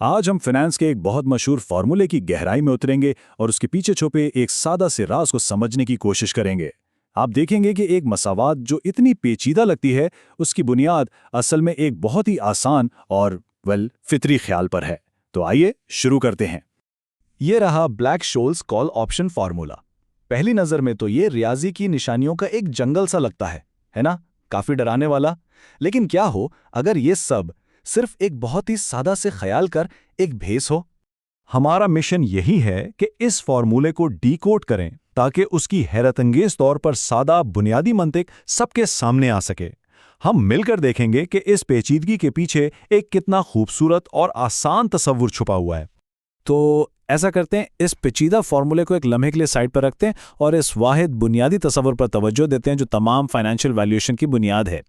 आज हम फाइनेंस के एक बहुत मशहूर फार्मूले की गहराई में उतरेंगे और उसके पीछे छुपे एक सादा से राज को समझने की कोशिश करेंगे। आप देखेंगे कि एक मसावात जो इतनी पेचीदा लगती है, उसकी बुनियाद असल में एक बहुत ही आसान और फितरी ख्याल पर है। तो आइए शुरू करते हैं। ये रहा ब्लैक-शोल्स कॉल ऑप्शन फार्मूला। पहली नजर में तो ये रियाजी की निशानियों का एक जंगल सा लगता है ना? काफी डराने वाला। लेकिन क्या हो अगर ये सब सिर्फ एक बहुत ही सादा से ख्याल कर एक भेस हो? हमारा मिशन यही है कि इस फार्मूले को डीकोड करें ताकि उसकी हैरतअंगेज तौर पर सादा बुनियादी मंतिक सबके सामने आ सके। हम मिलकर देखेंगे कि इस पेचीदगी के पीछे एक कितना खूबसूरत और आसान तस्वुर छुपा हुआ है। तो ऐसा करते हैं, इस पेचीदा फार्मूले को एक लम्हे के लिए साइड पर रखते हैं और इस वाहिद बुनियादी तस्वुर पर तवज्जो देते हैं जो तमाम फाइनेंशियल वैल्यूएशन की बुनियाद है।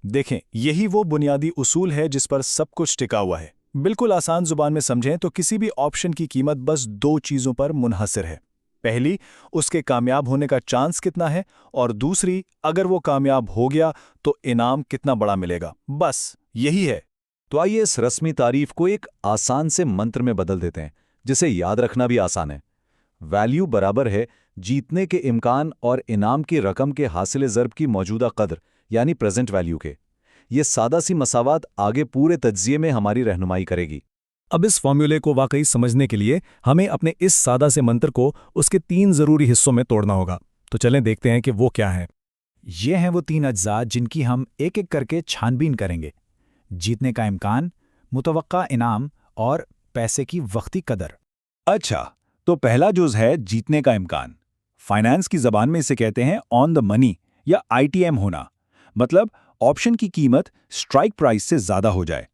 देखें, यही वो बुनियादी उसूल है जिस पर सब कुछ टिका हुआ है। बिल्कुल आसान जुबान में समझें तो किसी भी ऑप्शन की कीमत बस दो चीज़ों पर मुनहसर है। पहली, उसके कामयाब होने का चांस कितना है, और दूसरी, अगर वो कामयाब हो गया तो इनाम कितना बड़ा मिलेगा। बस यही है। तो आइए इस रस्मी तारीफ को एक आसान से मंत्र में बदल देते हैं जिसे याद रखना भी आसान है। वैल्यू बराबर है जीतने के इम्कान और इनाम की रकम के हासिल ज़र्ब की मौजूदा कदर यानी प्रेजेंट वैल्यू के। ये सादा सी मसावात आगे पूरे तज्जिए में हमारी रहनुमाई करेगी। अब इस फार्मूले को वाकई समझने के लिए हमें अपने इस सादा से मंत्र को उसके 3 ज़रूरी हिस्सों में तोड़ना होगा। तो चलें देखते हैं कि वो क्या हैं। ये हैं वो 3 अज्जा जिनकी हम एक एक करके छानबीन करेंगे। जीतने का इम्कान, मुतवक्का इनाम और पैसे की वक्ती कदर। अच्छा, तो पहला जुज़ है जीतने का इम्कान। फाइनेंस की ज़बान में इसे कहते हैं ऑन द मनी या ITM होना। मतलब ऑप्शन की कीमत स्ट्राइक प्राइस से ज़्यादा हो जाए।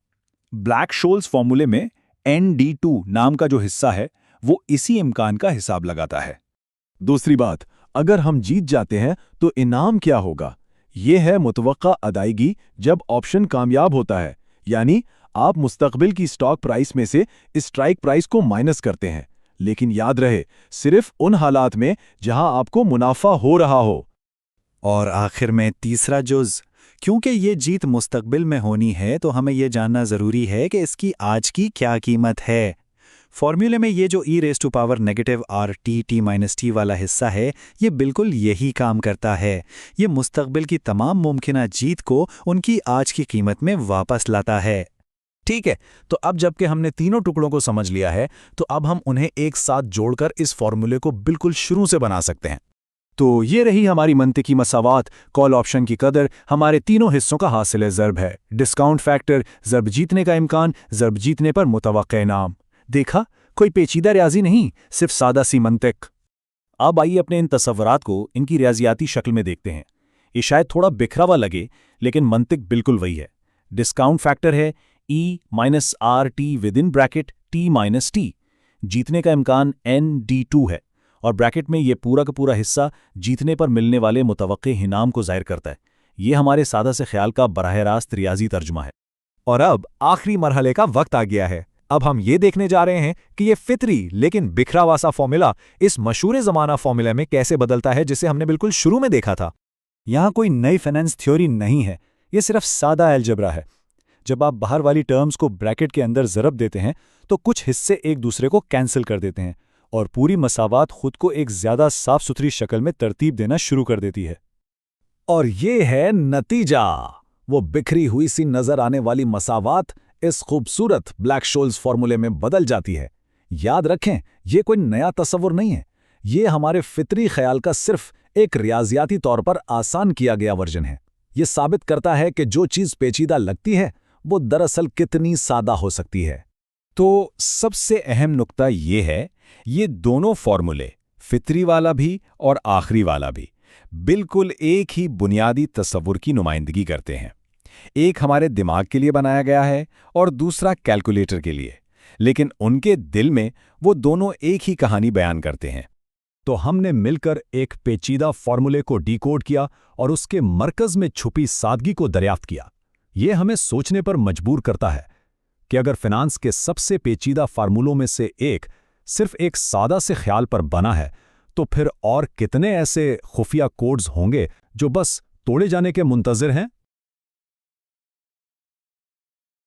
ब्लैक-शोल्स फॉर्मूले में ND2 नाम का जो हिस्सा है वो इसी इम्कान का हिसाब लगाता है। दूसरी बात, अगर हम जीत जाते हैं तो इनाम क्या होगा? ये है मुतवक्का अदायगी जब ऑप्शन कामयाब होता है, यानी आप मुस्तकबिल की स्टॉक प्राइस में से स्ट्राइक प्राइस को माइनस करते हैं। लेकिन याद रहे, सिर्फ उन हालात में जहां आपको मुनाफा हो रहा हो। और आखिर में तीसरा जुज़, क्योंकि ये जीत मुस्तकबिल में होनी है तो हमें ये जानना ज़रूरी है कि इसकी आज की क्या कीमत है। फॉर्मूले में ये जो e⁻RT वाला हिस्सा है, ये बिल्कुल यही काम करता है। ये मुस्तकबिल की तमाम मुमकिना जीत को उनकी आज की कीमत में वापस लाता है। ठीक है, तो अब जबकि हमने तीनों टुकड़ों को समझ लिया है तो अब हम उन्हें एक साथ जोड़कर इस फॉर्मूले को बिल्कुल शुरू से बना सकते हैं। तो ये रही हमारी मंतिकी मसावात। कॉल ऑप्शन की कदर हमारे तीनों हिस्सों का हासिल ज़र्ब है। डिस्काउंट फैक्टर, ज़र्ब जीतने का इम्कान, ज़र्ब जीतने पर मुतवक्का इनाम। देखा, कोई पेचीदा रियाजी नहीं, सिर्फ सादा सी मंतिक। अब आइए अपने इन तस्वुरात को इनकी रियाजियाती शक्ल में देखते हैं। ये शायद थोड़ा बिखरा हुआ लगे, लेकिन मंतिक बिल्कुल वही है। डिस्काउंट फैक्टर है E-RT विदिन ब्रैकेट T-T। जीतने का इम्कान ND2 है और ब्रैकेट में ये पूरा का पूरा हिस्सा जीतने पर मिलने वाले मुतवक्के इनाम को ज़ाहिर करता है। ये हमारे सादा से ख्याल का बराह रास्त रियाजी तर्जुमा है। और अब आखिरी मरहले का वक्त आ गया है। अब हम ये देखने जा रहे हैं कि ये फितरी लेकिन बिखरा हुआ सा फॉर्मूला इस मशहूर ज़माना फॉर्मूले में कैसे बदलता है जिसे हमने बिल्कुल शुरू में देखा था। यहाँ कोई नई फाइनेंस थ्योरी नहीं है, ये सिर्फ सादा अलजबरा है। जब आप बाहर वाली टर्म्स को ब्रैकेट के अंदर ज़रब देते हैं तो कुछ हिस्से एक दूसरे को कैंसिल कर देते हैं और पूरी मसावात खुद को एक ज़्यादा साफ सुथरी शक्ल में तरतीब देना शुरू कर देती है। और ये है नतीजा। वो बिखरी हुई सी नजर आने वाली मसावात इस खूबसूरत ब्लैक-शोल्स फॉर्मूले में बदल जाती है। याद रखें, ये कोई नया तस्वुर नहीं है, ये हमारे फितरी ख्याल का सिर्फ एक रियाजियाती तौर पर आसान किया गया वर्जन है। ये साबित करता है कि जो चीज़ पेचीदा लगती है वो दरअसल कितनी सादा हो सकती है। तो सबसे अहम नुक्ता ये है, ये दोनों फॉर्मूले, फितरी वाला भी और आखिरी वाला भी, बिल्कुल एक ही बुनियादी तस्वुर की नुमाइंदगी करते हैं। एक हमारे दिमाग के लिए बनाया गया है और दूसरा कैलकुलेटर के लिए, लेकिन उनके दिल में वो दोनों एक ही कहानी बयान करते हैं। तो हमने मिलकर एक पेचीदा फॉर्मूले को डीकोड किया और उसके मरकज़ में छुपी सादगी को दरियाफ्त किया। ये हमें सोचने पर मजबूर करता है कि अगर फाइनेंस के सबसे पेचीदा फार्मूलों में से एक सिर्फ एक सादा से ख्याल पर बना है, तो फिर और कितने ऐसे खुफिया कोड्स होंगे जो बस तोड़े जाने के मुंतज़िर हैं।